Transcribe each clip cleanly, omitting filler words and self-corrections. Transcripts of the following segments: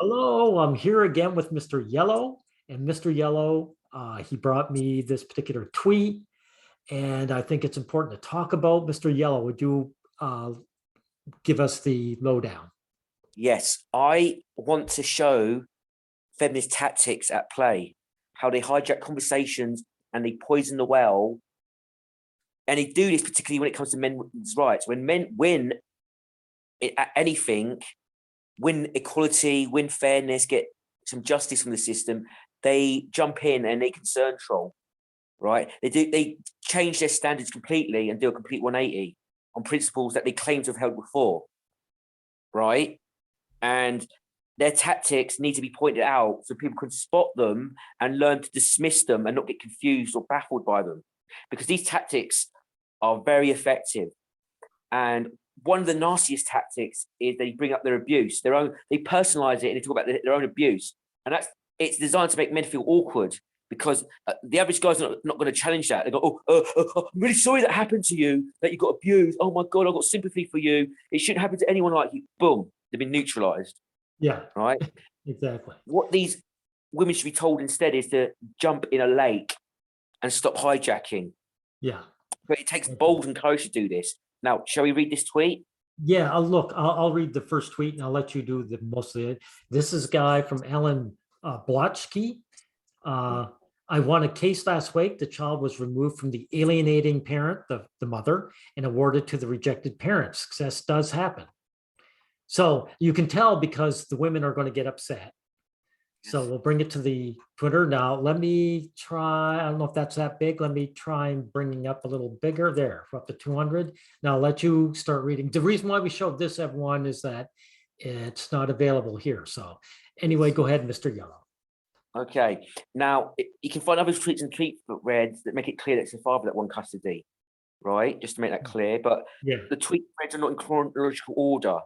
Hello, I'm here again with Mr. Yellow. And Mr. Yellow, he brought me this particular tweet, and I think it's important to talk about. Mr. Yellow, would you give us the lowdown? Yes, I want to show feminist tactics at play, how they hijack conversations and they poison the well. And they do this particularly when it comes to men's rights. When men win at anything, win equality, win fairness, get some justice from the system, they jump in and they concern troll, right? They change their standards completely and do a complete 180 on principles that they claim to have held before, right? And their tactics need to be pointed out so people can spot them and learn to dismiss them and not get confused or baffled by them, because these tactics are very effective. And one of the nastiest tactics is they bring up their abuse, they personalize it and they talk about their own abuse. And it's designed to make men feel awkward, because the average guy's not going to challenge that. They go, I'm really sorry that happened to you, that you got abused. Oh my God, I've got sympathy for you. It shouldn't happen to anyone like you. Boom, they've been neutralized. Yeah, right. Exactly. What these women should be told instead is to jump in a lake and stop hijacking. Yeah. But it takes bold and courage to do this. Now, shall we read this tweet? Yeah, I'll read the first tweet and I'll let you do the most of it. This is a guy from Alan Blotsky. I won a case last week. The child was removed from the alienating parent, the mother, and awarded to the rejected parent. Success does happen. So you can tell because the women are going to get upset. So we'll bring it to the Twitter. Now, let me try, I don't know if that's that big. Let me try and bring up a little bigger there, up to 200. Now I'll let you start reading. The reason why we showed this, everyone, is that it's not available here. So anyway, go ahead, Mr. Yellow. Okay. Now, you can find other tweets and tweet threads that make it clear that it's the father that won custody, right? Just to make that clear. But yeah, the tweet threads are not in chronological order.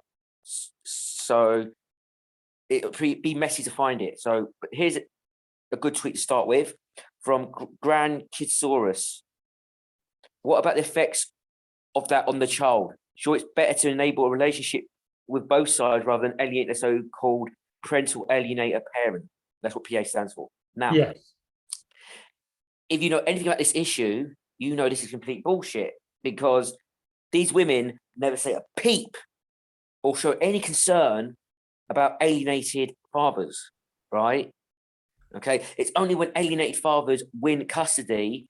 So it'll be messy to find it. So, but here's a good tweet to start with from Gran Kidsaurus. What about the effects of that on the child? Sure, it's better to enable a relationship with both sides rather than alienate the so-called parental alienator parent. That's what PA stands for. Now, yes. If you know anything about this issue, you know this is complete bullshit, because these women never say a peep or show any concern about alienated fathers, right? Okay, it's only when alienated fathers win custody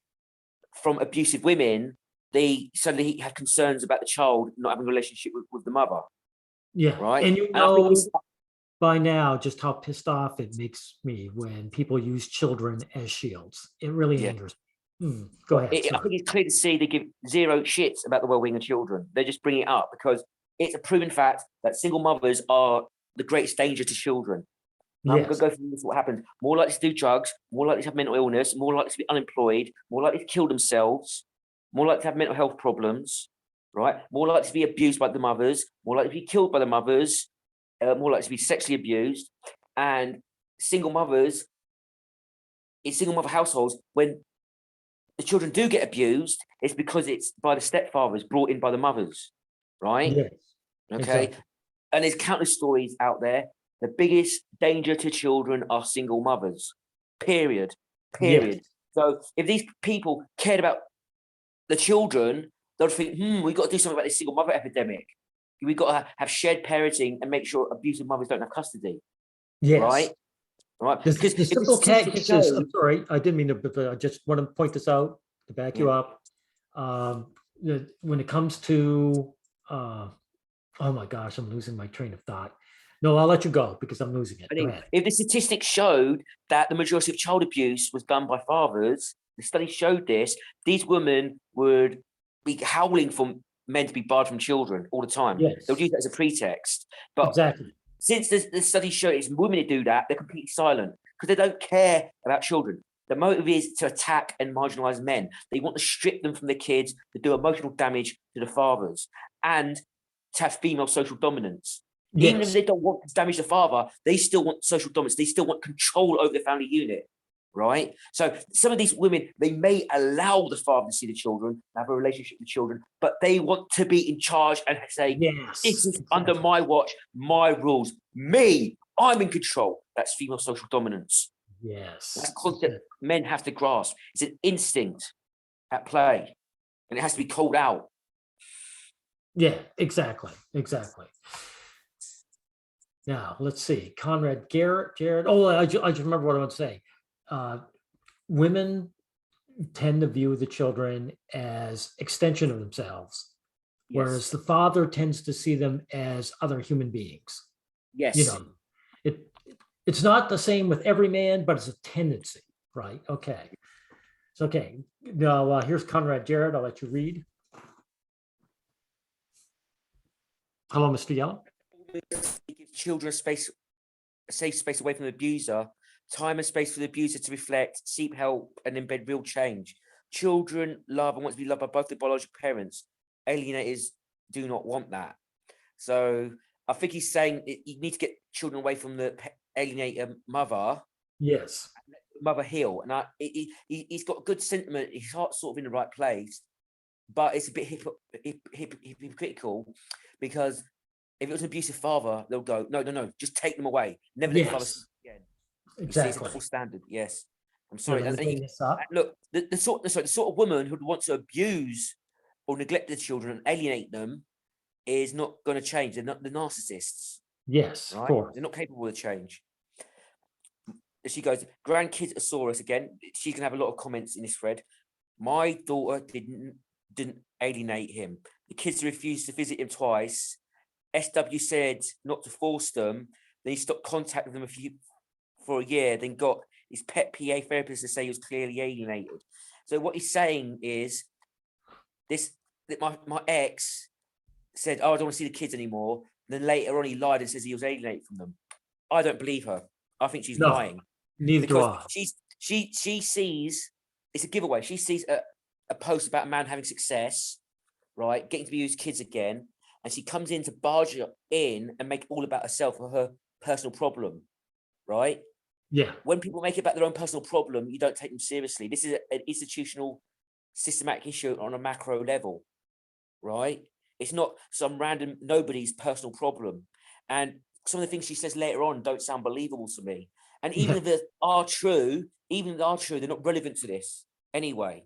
from abusive women, they suddenly have concerns about the child not having a relationship with the mother. Yeah, right. And you know by now just how pissed off it makes me when people use children as shields. It really angers me. Go ahead. I think it's clear to see they give zero shits about the well-being of children. They're just bringing it up because it's a proven fact that single mothers are the greatest danger to children. I'm going to go through this, what happens. More likely to do drugs, more likely to have mental illness, more likely to be unemployed, more likely to kill themselves, more likely to have mental health problems, right? More likely to be abused by the mothers, more likely to be killed by the mothers, more likely to be sexually abused. And single mothers, in single mother households, when the children do get abused, it's because it's by the stepfathers brought in by the mothers, right? Yes. Okay. Exactly. And there's countless stories out there. The biggest danger to children are single mothers, period. Yes. So if these people cared about the children, they'll think, we've got to do something about this single mother epidemic. We've got to have shared parenting and make sure abusive mothers don't have custody. Yes. Right? Right. Because the simple catechism, I'm sorry, I didn't mean to, but I just want to point this out to back you up. When it comes to, oh my gosh, I'm losing my train of thought. No, I'll let you go because I'm losing it. If the statistics showed that the majority of child abuse was done by fathers, the study showed this, these women would be howling for men to be barred from children all the time. Yes. They'll use that as a pretext. But exactly. Since the study showed it's women who do that, they're completely silent because they don't care about children. The motive is to attack and marginalize men. They want to strip them from the kids, to do emotional damage to the fathers, and to have female social dominance. Yes. Even if they don't want to damage the father, they still want social dominance. They still want control over the family unit, right? So some of these women, they may allow the father to see the children, have a relationship with children, but they want to be in charge and say, this is under my watch, my rules. Me, I'm in control. That's female social dominance. Yes. That's a concept men have to grasp. It's an instinct at play, and it has to be called out. Yeah, exactly. Now, let's see. Conrad Jared. Oh, I just remember what I want to say. Women tend to view the children as extension of themselves, whereas the father tends to see them as other human beings. Yes. It's not the same with every man, but it's a tendency, right? Okay. So, okay. Now, here's Conrad Jared. I'll let you read. Hello, Mr. Yellow. Give children a safe space away from the abuser, time and space for the abuser to reflect, seek help, and embed real change. Children love and want to be loved by both their biological parents. Alienators do not want that. So I think he's saying you need to get children away from the alienator mother. Yes. Mother heal. And he's got good sentiment. His heart's sort of in the right place, but it's a bit hypocritical, because if it was an abusive father, they'll go, no, just take them away. Never let the father see again. Exactly. It's a double standard. Yes. I'm sorry. And look, the sort of woman who wants to abuse or neglect the children and alienate them is not going to change. They're not the narcissists. Yes, right? Of course. They're not capable of change. She goes, grandkids Asaurus again. She's gonna have a lot of comments in this thread. My daughter didn't alienate him. The kids refused to visit him twice. SW said not to force them. Then he stopped contact with them for a year. Then got his pet PA therapist to say he was clearly alienated. So what he's saying is that my ex said, "Oh, I don't want to see the kids anymore." And then later on, he lied and says he was alienated from them. I don't believe her. I think she's lying. Neither do I. She sees it's a giveaway. She sees a post about a man having success, right, getting to be his kids again, and she comes in to barge in and make it all about herself or her personal problem, right? Yeah. When people make it about their own personal problem, you don't take them seriously. This is an institutional, systematic issue on a macro level, right? It's not some random nobody's personal problem. And some of the things she says later on don't sound believable to me. And even if they are true, they're not relevant to this anyway,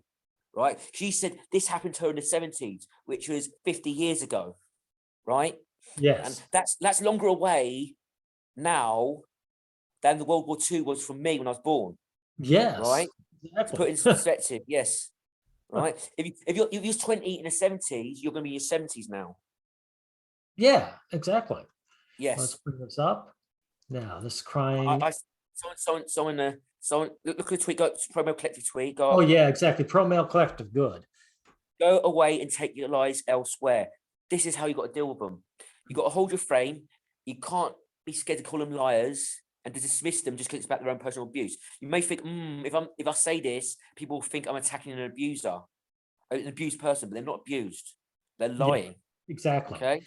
right? She said this happened to her in the 70s, which was 50 years ago, right? Yes. And that's longer away now than the World War II was from me when I was born. Yes. Right? Exactly. To put it into perspective, yes. Right? If you're 20 in the 70s, you're going to be in your 70s now. Yeah, exactly. Yes. Let's bring this up. Now, this crying. Someone look at the tweet. Go Promo Collective tweet. Go. Oh yeah, exactly. Pro Male Collective. Good. Go away and take your lies elsewhere. This is how you got to deal with them. You got to hold your frame. You can't be scared to call them liars and to dismiss them just because it's about their own personal abuse. You may think, if I say this, people will think I'm attacking an abuser, an abused person, but they're not abused. They're lying. Yeah, exactly. Okay.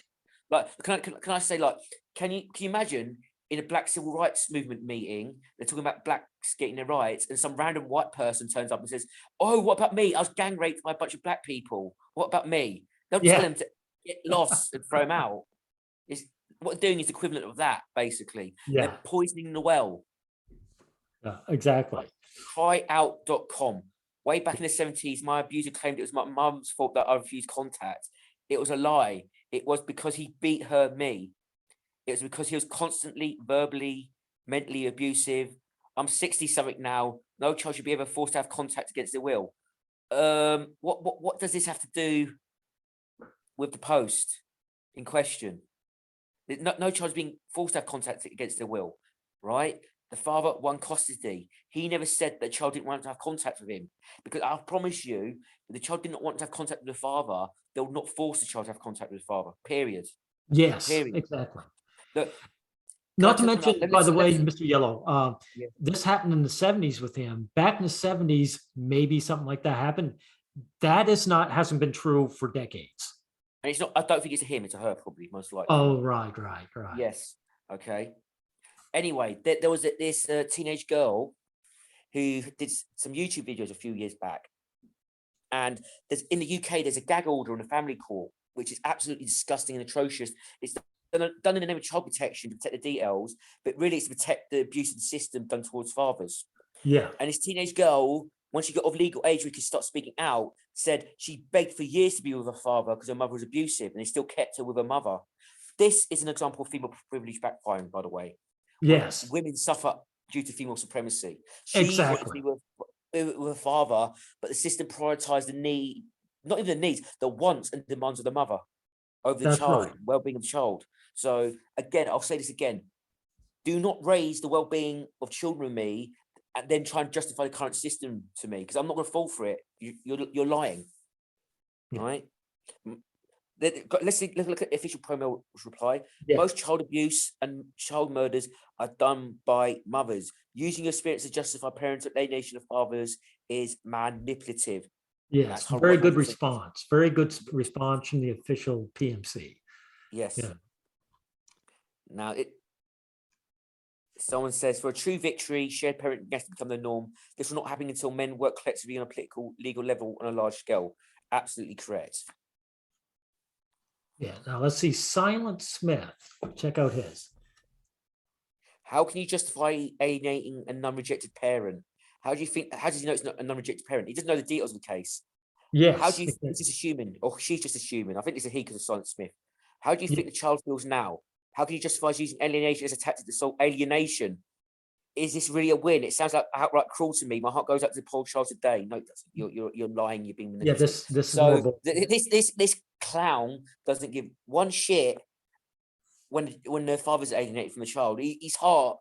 Like, can I say, like, can you imagine in a black civil rights movement meeting, they're talking about blacks getting their rights, and some random white person turns up and says, "Oh, what about me? I was gang raped by a bunch of black people. What about me?" They'll tell him to get lost and throw him out. What they're doing is equivalent of that, basically. Yeah. They're poisoning the well. Yeah, exactly. Like, cryout.com. Way back in the 70s, my abuser claimed it was my mum's fault that I refused contact. It was a lie. It was because he beat me. It was because he was constantly verbally, mentally abusive. I'm 60-something now. No child should be ever forced to have contact against their will. What does this have to do with the post in question? No child is being forced to have contact against their will, right? The father won custody. He never said that the child didn't want to have contact with him, because I promise you, if the child didn't want to have contact with the father, they'll not force the child to have contact with the father. Period. Yes. Period. Exactly. Look, not to mention, by the way, Mr. Yellow, this happened in the 70s with him. Back in the 70s, maybe something like that happened. That hasn't been true for decades. And it's not, I don't think it's a him, it's a her, probably, most likely. Oh, right. Yes. Okay. Anyway, there was this teenage girl who did some YouTube videos a few years back. And in the UK, there's a gag order in a family court, which is absolutely disgusting and atrocious. It's done in the name of child protection to protect the DLs, but really it's to protect the abuse of the system done towards fathers. Yeah. And this teenage girl, once she got of legal age, we could start speaking out, said she begged for years to be with her father because her mother was abusive, and they still kept her with her mother. This is an example of female privilege backfiring, by the way. When Yes. women suffer due to female supremacy. She wanted to Exactly. be with her father, but the system prioritized the need, not even the needs, the wants and demands of the mother over the That's child, right. well-being of the child. So again, I'll say this again. Do not raise the well-being of children with me and then try and justify the current system to me, because I'm not going to fall for it. You're lying, Yeah. right? Let's look at the official Pro-Mail's reply. Yeah. Most child abuse and child murders are done by mothers. Using your experience to justify parental alienation of fathers is manipulative. Yes. That's Very good 100%. response. Very good response from the official PMC. Yes. Yeah. Now, someone says, for a true victory, shared parenting has to become the norm. This will not happen until men work collectively on a political, legal level on a large scale. Absolutely correct. Yeah. Now let's see. Silent Smith. Check out his. How can you justify alienating a non-rejected parent? How does he know it's not a non-rejected parent? He doesn't know the details of the case. How Yes. do you think this is assuming, or she's just assuming? I think it's a he because of Silent Smith. How do you think the child feels now? How can you justify using alienation as a tactic to solve alienation? Is this really a win? It sounds like outright cruel to me. My heart goes out to the poor child today. No, it doesn't. You're lying. You're being Yeah. manipulative. This is more. So this clown doesn't give one shit when the father's alienated from the child. His heart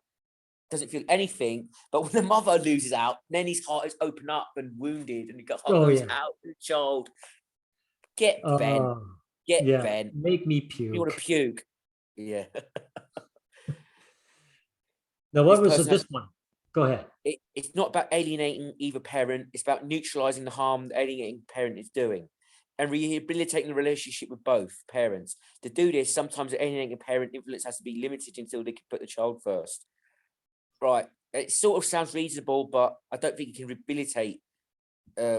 doesn't feel anything. But when the mother loses out, then his heart is open up and wounded, and the heart Oh goes yeah. out to the child. Get Ben. Get Yeah. Ben. Make me You want to puke. puke? Yeah. Now This what was person this has. one? Go ahead. It's not about alienating either parent. It's about neutralizing the harm the alienating parent is doing and rehabilitating the relationship with both parents. To do this, sometimes the alienating parent influence has to be limited until they can put the child first. Right. It sort of sounds reasonable, but I don't think you can rehabilitate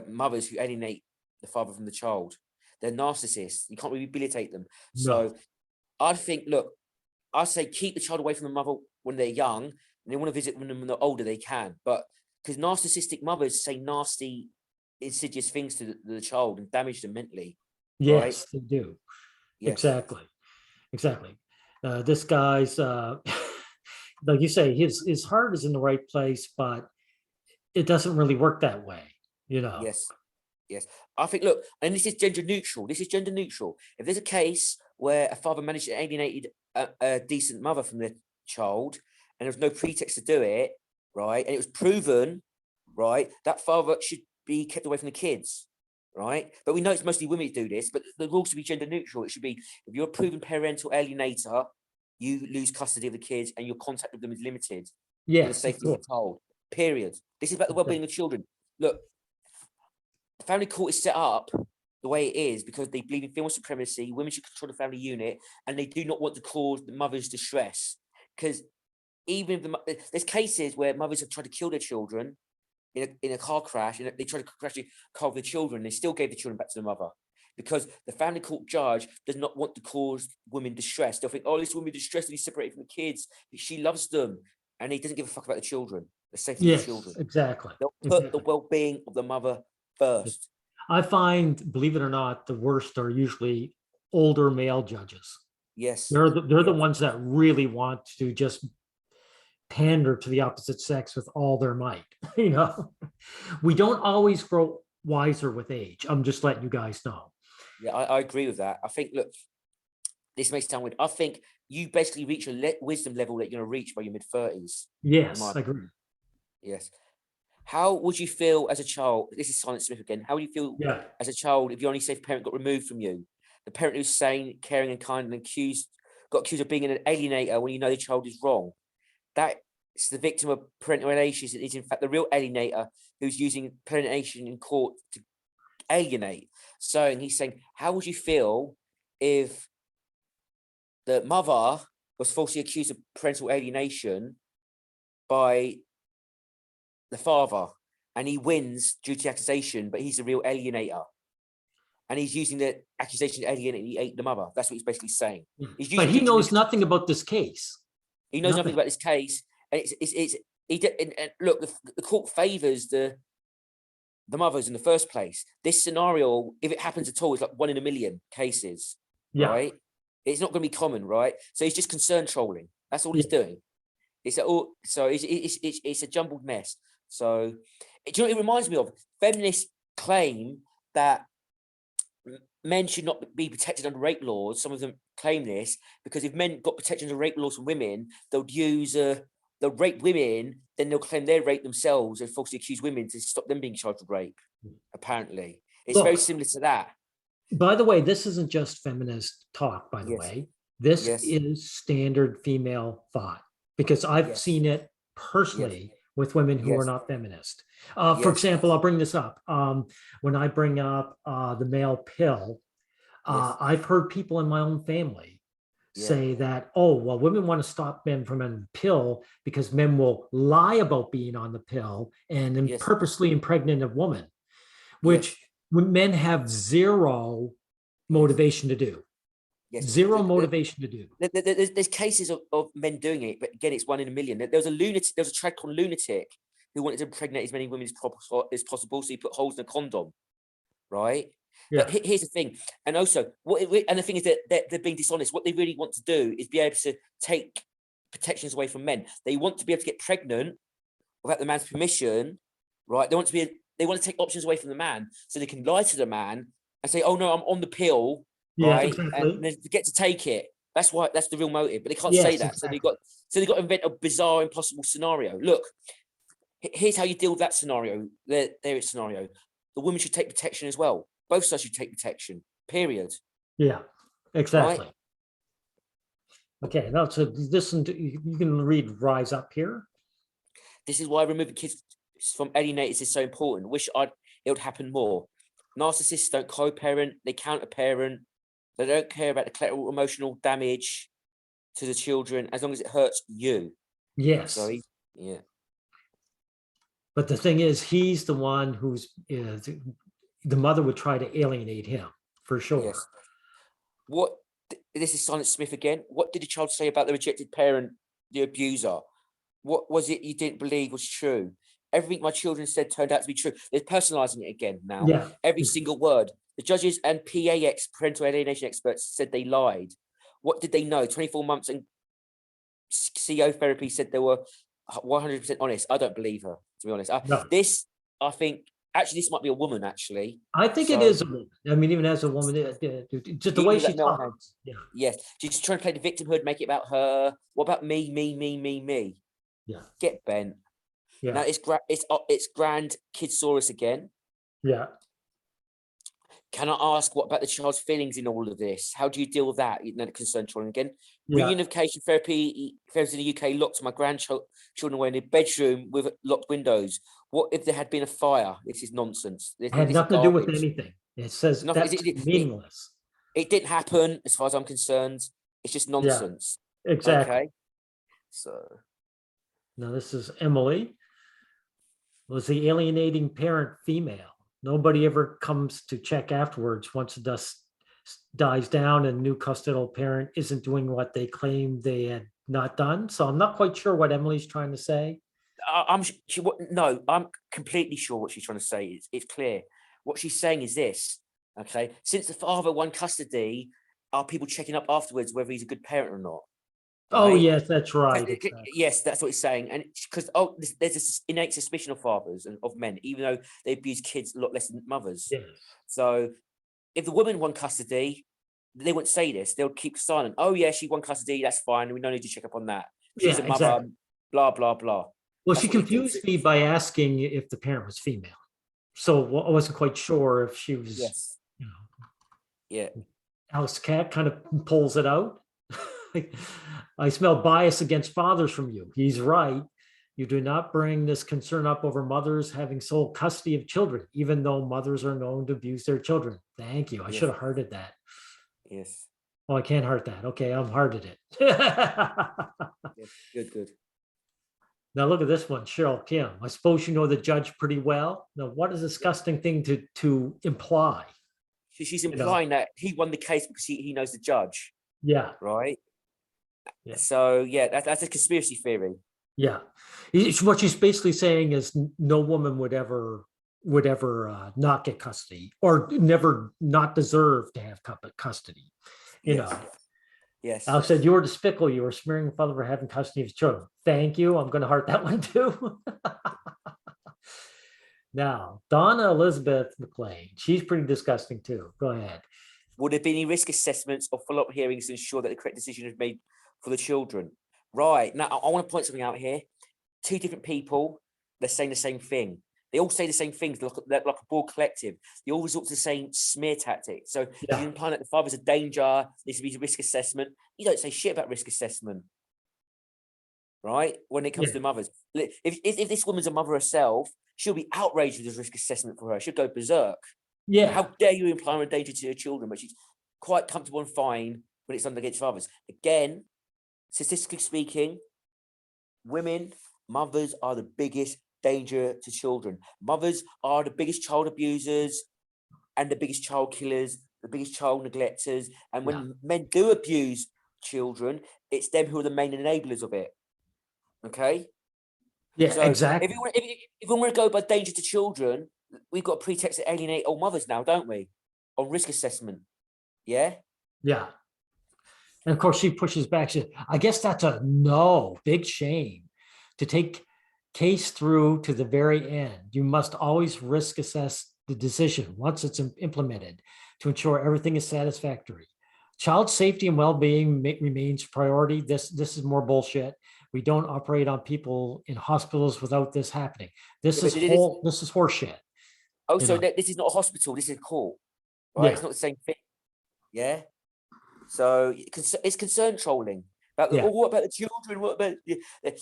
mothers who alienate the father from the child. They're narcissists. You can't rehabilitate them. No. So I think, look, I say keep the child away from the mother when they're young, and they want to visit them when they're older, they can. But because narcissistic mothers say nasty, insidious things to the child and damage them mentally, right? Yes, they do. Yes, Exactly. Exactly. This guy's like you say, his heart is in the right place, but it doesn't really work that way, you know. yes, yes. I think, look, and this is gender neutral. This is gender neutral. If there's a case where a father managed to alienate a decent mother from their child, and there's no pretext to do it, right? And it was proven, right, that father should be kept away from the kids, right? But we know it's mostly women who do this, but the rules should be gender neutral. It should be, if you're a proven parental alienator, you lose custody of the kids and your contact with them is limited for the Yes, of safety of the course. child, period. This is about the well-being of children. Look, the family court is set up the way it is because they believe in female supremacy, women should control the family unit, and they do not want to cause the mothers distress. Because even if there's cases where mothers have tried to kill their children in a car crash, and they tried to crash the car with the children, they still gave the children back to the mother. Because the family court judge does not want to cause women distress. They'll think, oh, this woman is distressed and he's separated from the kids. She loves them. And he doesn't give a fuck about the children, the safety of the Yes, children. exactly. They'll put the Exactly. well-being of the mother first. I find, believe it or not, the worst are usually older male judges. Yes. They're the Yes. ones that really want to just pander to the opposite sex with all their might. You know, we don't always grow wiser with age. I'm just letting you guys know. Yeah, I agree with that. I think, look, this may sound weird. I think you basically reach a wisdom level that you're going to reach by your mid-30s. Yes, I agree. Yes. How would you feel as a child? This is Silent Smith again. How would you feel Yeah. as a child if your only safe parent got removed from you? The parent who's sane, caring, and kind, and got accused of being an alienator when you know the child is wrong. That's the victim of parental alienation is in fact the real alienator who's using parental alienation in court to alienate. So, and he's saying, how would you feel if the mother was falsely accused of parental alienation by the father, and he wins due to accusation, but he's the real alienator? and he's using the accusation that he ate the mother. That's what he's basically saying. He's But using he knows victim- nothing about this case. He knows nothing about this case, and and look, the court favours the mothers in the first place. This scenario, if it happens at all, is like 1 in a million cases, Yeah. right? It's not going to be common, right? So he's just concern trolling. That's all he's doing. It's a jumbled mess. So, do you know what it reminds me of? Feminists claim that men should not be protected under rape laws. Some of them claim this because if men got protection under rape laws from women, they'll rape women, then they'll claim they rape themselves and falsely accuse women to stop them being charged with rape. Apparently, it's very similar to that. By the way, this isn't just feminist talk, by the way. This is standard female thought, because I've seen it personally with women who are not feminist. For example, I'll bring this up. When I bring up the male pill, I've heard people in my own family say that, oh, well, women want to stop men from having the pill because men will lie about being on the pill and then purposely impregnate a woman, which men have zero motivation to do. Zero motivation to do. There's cases of men doing it, but again, it's 1 in a million. There was a trad called lunatic who wanted to impregnate as many women as possible, so he put holes in a condom, right? Yeah. But here's the thing, and also and the thing is that they're being dishonest. What they really want to do is be able to take protections away from men. They want to be able to get pregnant without the man's permission, right? They want to take options away from the man, so they can lie to the man and say, "Oh no, I'm on the pill." Right, exactly. and they get to take it. That's the real motive, but they can't say that. Exactly. So they got to invent a bizarre, impossible scenario. Look, here's how you deal with that scenario. There is scenario. The women should take protection as well. Both sides should take protection. Period. Yeah, exactly. Right? Okay, now so listen to, you can read Rise Up here. This is why removing kids from alienators is so important. Wish it would happen more. Narcissists don't co-parent, they counter-parent. They don't care about the collateral emotional damage to the children as long as it hurts you. Yes. So But the thing is, he's the one who's the mother would try to alienate him for sure. Yes. This is Silent Smith again. What did the child say about the rejected parent, the abuser? What was it you didn't believe was true? Everything my children said turned out to be true. They're personalizing it again now. Yeah. Every single word. The judges and PAX, parental alienation experts, said they lied. What did they know? 24 months and CO therapy said they were 100% honest. I don't believe her, to be honest. No. This, I think, actually, this might be a woman, actually. I think it is a woman. I mean, even as a woman, just the way she talks. Yeah. Yes. She's trying to play the victimhood, make it about her. What about me, me, me, me, me? Yeah. Get bent. Yeah. Now it's Grand Kidsaurus again. Yeah. Can I ask what about the child's feelings in all of this? How do you deal with that? Concern children again. Yeah. Reunification therapy in the UK locked my grandchildren away in a bedroom with locked windows. What if there had been a fire? This is nonsense. It had nothing to do with anything. It says that's meaningless. It didn't happen, as far as I'm concerned. It's just nonsense. Yeah, exactly. Okay. So now this is Emily. Was the alienating parent female? Nobody ever comes to check afterwards once the dust dies down and new custodial parent isn't doing what they claim they had not done. So I'm not quite sure what Emily's trying to say. I'm completely sure what she's trying to say. It's clear. What she's saying is this, okay? Since the father won custody, are people checking up afterwards whether he's a good parent or not? Right? Oh, yes, that's right. Exactly. Yes, that's what he's saying. And because there's this innate suspicion of fathers and of men, even though they abuse kids a lot less than mothers. Yes. So if the woman won custody, they wouldn't say this. They'll keep silent. Oh, yeah, she won custody. That's fine. We don't need to check up on that. She's a mother, exactly. Blah, blah, blah. Well, she confused me by asking if the parent was female. So I wasn't quite sure if she was, you know. Yeah. Alice Cat kind of pulls it out. I smell bias against fathers from you. He's right. You do not bring this concern up over mothers having sole custody of children, even though mothers are known to abuse their children. Thank you. I should have hearted that. Yes. Oh, I can't heart that. Okay, I'm hearted it. Yes, good. Now look at this one, Cheryl Kim. I suppose you know the judge pretty well. Now, what a disgusting thing to imply. she's you know, implying that he won the case because he knows the judge, yeah, right? yeah, So yeah, that's a conspiracy theory. yeah. What she's basically saying is no woman would ever not get custody or never not deserve to have custody. You Yes, know, yes. Alex said, you were despicable. You were smearing the father for having custody of his children. Thank you. I'm going to heart that one too. Now, Donna Elizabeth McLean. She's pretty disgusting too. Go ahead. Would there be any risk assessments or follow-up hearings to ensure that the correct decision is made for the children? Right. Now, I want to point something out here. Two different people, they're saying the same thing. They all say the same things. They're like a broad collective. They all resort to the same smear tactic. So Yeah. she's implying that the father's a danger, needs to be a risk assessment. You don't say shit about risk assessment, right? When it comes Yeah. to mothers. If this woman's a mother herself, she'll be outraged with this risk assessment for her. She'll go berserk. Yeah. How dare you imply a danger to your children? But she's quite comfortable and fine when it's done against fathers. Again, statistically speaking, mothers are the biggest danger to children. Mothers are the biggest child abusers and the biggest child killers, the biggest child neglectors. And when men do abuse children, it's them who are the main enablers of it. Okay? Yeah, So exactly. if we want to go by danger to children, we've got a pretext to alienate all mothers now, don't we? On risk assessment. Yeah? Yeah. And of course, she pushes back. I guess that's a no, big shame to take case through to the very end. You must always risk assess the decision once it's implemented to ensure everything is satisfactory. Child safety and well-being remains priority. This is more bullshit. We don't operate on people in hospitals without this happening. This is horseshit. Oh, so this is not a hospital. This is a court, right? Yeah. It's not the same thing. Yeah. So it's concern trolling. What about the children? What about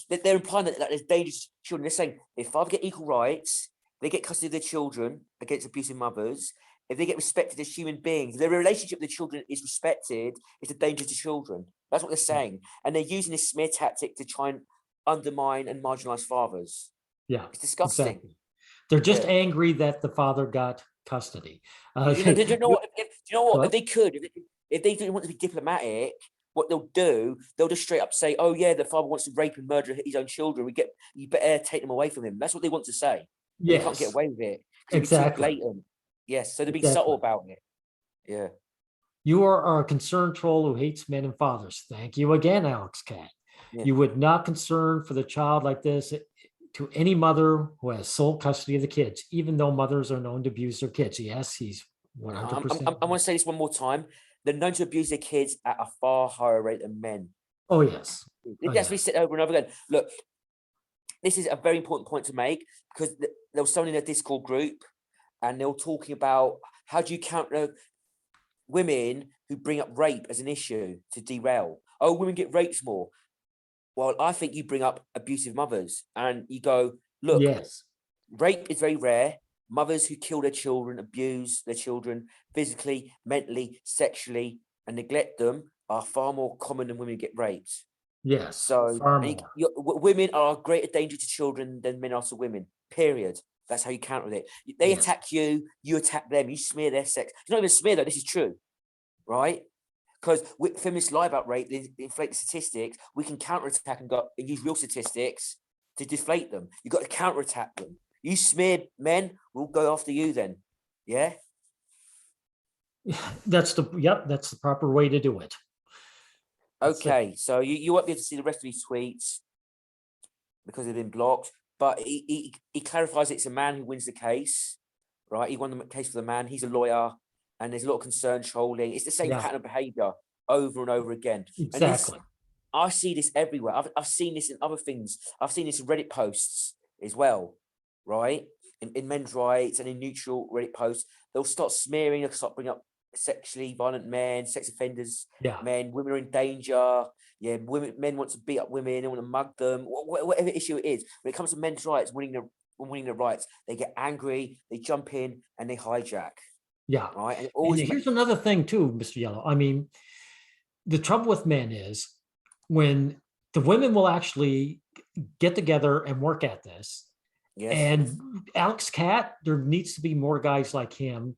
they're implying that there's dangerous children? They're saying if father get equal rights, they get custody of their children against abusive mothers. If they get respected as human beings, their relationship with the children is respected. It's a danger to children. That's what they're saying, and they're using this smear tactic to try and undermine and marginalize fathers. Yeah, It's disgusting. exactly. They're just angry that the father got custody. Do you know what? What? If they could, if they didn't want to be diplomatic, what they'll do, they'll just straight up say, "Oh yeah, the father wants to rape and murder his own children. You better take them away from him." That's what they want to say. Yes. They can't get away with it because it's too blatant. Yes, so they're being subtle about it. Yeah. You are a concerned troll who hates men and fathers. Thank you again, Alex Cat. Yeah. You would not concern for the child like this to any mother who has sole custody of the kids, even though mothers are known to abuse their kids. Yes, he's 100%. I want to say this one more time. They're known to abuse their kids at a far higher rate than men. Oh, yes. That's we said over and over again. Look, this is a very important point to make because there was someone in a Discord group and they were talking about how do you counter women who bring up rape as an issue to derail. Oh, women get raped more. Well, I think you bring up abusive mothers and you go, look, rape is very rare. Mothers who kill their children, abuse their children physically, mentally, sexually, and neglect them are far more common than women get raped. Yes. So women are a greater danger to children than men are to women, period. That's how you counter it. They attack you, you attack them, you smear their sex. It's not even smear though, this is true, right? Because feminists lie about rape, they inflate the statistics. We can counterattack and use real statistics to deflate them. You've got to counterattack them. You smear men, we'll go after you then. Yeah? That's the proper way to do it. Okay, so you won't be able to see the rest of his tweets because they've been blocked. But he clarifies it's a man who wins the case, right? He won the case for the man. He's a lawyer, and there's a lot of concern trolling. It's the same pattern of behavior over and over again. Exactly. And I see this everywhere. I've seen this in other things. I've seen this in Reddit posts as well, right? In men's rights and in neutral Reddit posts, they'll start smearing. They'll start bringing up sexually violent men, sex offenders, men, women are in danger. Yeah, men want to beat up women, they want to mug them, whatever issue it is. When it comes to men's rights, winning their rights, they get angry, they jump in and they hijack. Yeah. Right. And here's another thing too, Mr. Yellow. I mean, the trouble with men is when the women will actually get together and work at this. Yes. And Alex Cat, there needs to be more guys like him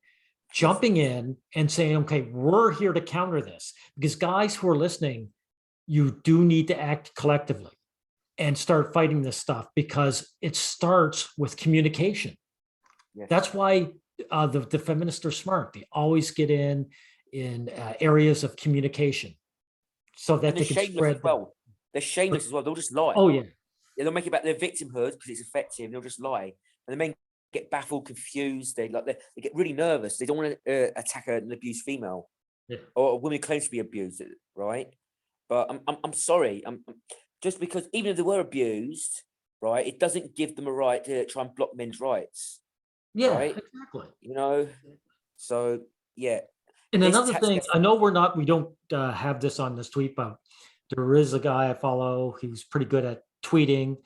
jumping in and saying, okay, we're here to counter this. Because guys who are listening, you do need to act collectively and start fighting this stuff, because it starts with communication. Yes. That's why the feminists are smart. They always get in areas of communication so that And they're they can shameless as spread. well. They're shameless as well. They'll just lie. Oh yeah. They'll make it about their victimhood because it's effective. They'll just lie, and the men get baffled, confused. They get really nervous. They don't want to attack an abused female, Yeah. or a woman who claims to be abused, right? But I'm sorry. Just because even if they were abused, right, it doesn't give them a right to try and block men's rights. Yeah, right? exactly. You know, so yeah. And This another thing, tactic, I know we don't have this on this tweet, but there is a guy I follow. He's pretty good at tweeting,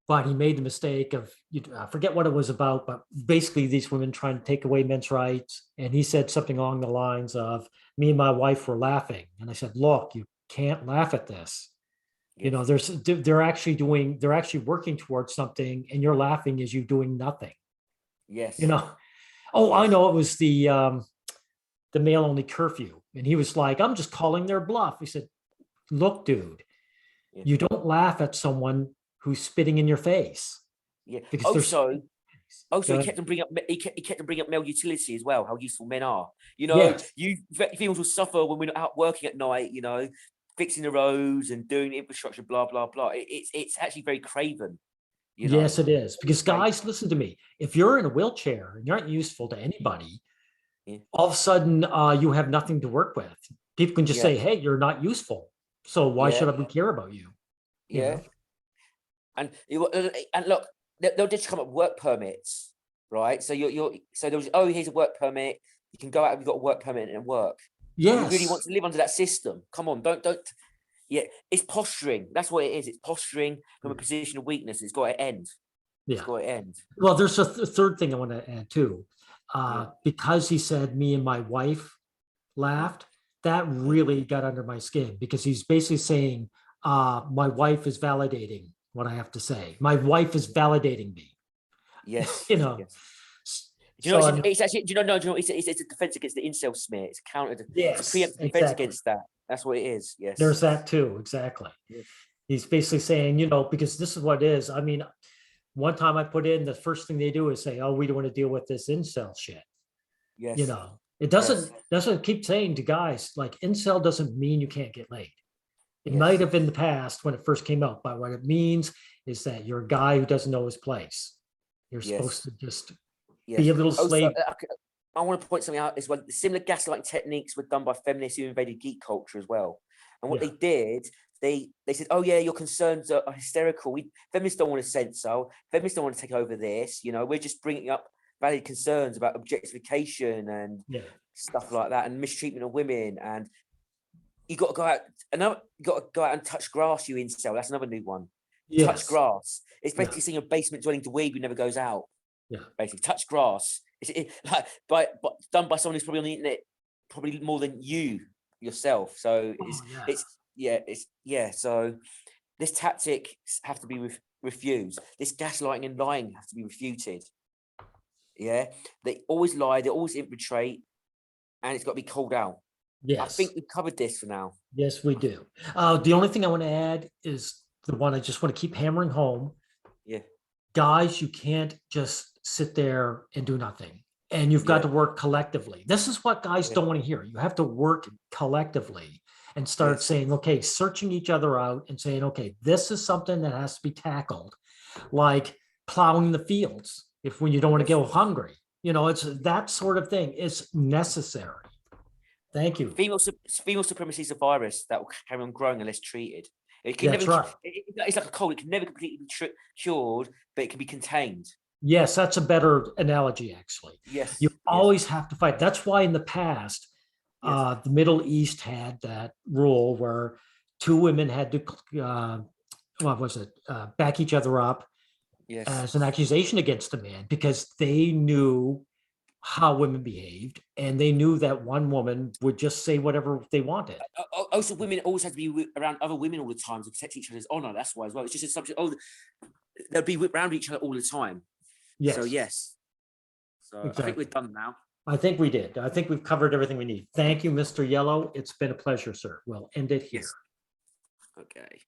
but he made the mistake of, I forget what it was about, but basically these women trying to take away men's rights. And he said something along the lines of, me and my wife were laughing. And I said, look, you can't laugh at this. You know, they're actually working towards something, and you're laughing as you doing nothing. yes, You know, oh, I yes, know, it was the male only curfew. And he was like, I'm just calling their bluff. He said, look, dude, yeah, you don't laugh at someone who's spitting in your face, yeah. because there's Also, he kept on bringing up he kept on bringing up male utility as well, how useful men are. You know, yes, females will suffer when we're not out working at night. You know, fixing the roads and doing infrastructure, blah blah blah. It's actually very craven. You know, yes, it is. very Because craven. guys, listen to me. If you're in a wheelchair and you aren't useful to anybody, Yeah, all of a sudden you have nothing to work with. People can just yeah, say, hey, you're not useful. So why yeah, should I care about you? You yeah. know? And look, they'll just come up with work permits, right? So so there was, oh, here's a work permit. You can go out. You've got a work permit and work. You really want Yes. to live under that system? Come on, don't. Yeah, it's posturing. That's what it is. It's posturing from a position of weakness. It's got to end. It's Yeah. got to end. Well, there's a third thing I want to add too. Yeah, Because he said me and my wife yeah, laughed, that yeah. really got under my skin, because he's basically saying, my wife is validating what I have to say. My wife is validating me, Yes, you know. yes. Do you know? So I'm, It's actually. Do you know? No. Do you know? It's a defense against the incel smear. It's countered. It's a yes, preemptive defense exactly. against that. That's what it is. Yes. There's that too. Exactly. Yeah. He's basically saying, because this is what it is. I mean, one time I put in, the first thing they do is say, oh, we don't want to deal with this incel shit. Yes. It Yes. doesn't keep saying to guys, like, incel doesn't mean you can't get laid. It might Yes. have in the past when it first came out, but what it means is that you're a guy who doesn't know his place. You're supposed Yes. to just be Yes. a little Also, slave. I want to point something out as well. Similar gaslighting techniques were done by feminists who invaded geek culture as well. And what Yeah. they did, they said, "Oh yeah, your concerns are hysterical. Feminists don't want to censor. Feminists don't want to take over this. You know, we're just bringing up valid concerns about objectification and Yeah. stuff like that, and mistreatment of women. And you got to go out. You got to go out and touch grass. You incel. That's another new one. Touch Yes. grass. It's Yeah. basically seeing a basement dwelling to weed who never goes out. Yeah. Basically, touch grass. Like but done by someone who's probably on the internet, probably more than you yourself. So Oh, yeah. it's yeah. So this tactic have to be refused. This gaslighting and lying have to be refuted. Yeah, they always lie. They always infiltrate, and it's got to be called out. I Yes. think we've covered this for now. Yes, we do. The only thing I want to add is the one I just want to keep hammering home. Yeah, Guys, you can't just sit there and do nothing. And you've got yeah, to work collectively. This is what guys yeah. don't want to hear. You have to work collectively and start Yes, saying, okay, searching each other out and saying, okay, this is something that has to be tackled, like plowing the fields if when you don't want to yes. go hungry. It's that sort of thing. It's necessary. Thank you. Female supremacy is a virus that will carry on growing unless treated. It can That's never. right. It's like a cold. It can never completely be cured, but it can be contained. Yes, that's a better analogy, actually. You Yes, yes, always have to fight. That's why in the past, yes, the Middle East had that rule where two women had to, what was it, back each other up yes. as an accusation against a man, because they knew how women behaved, and they knew that one woman would just say whatever they wanted. Also, women always had to be around other women all the time to protect each other's honor. That's why as well. It's just a subject. Oh, they'll be around each other all the time. So Yes, yes. So I think exactly. we're done now. I think we did. I think we've covered everything we need. Thank you, Mr. Yellow. It's been a pleasure, sir. We'll end it here. Yes. Okay.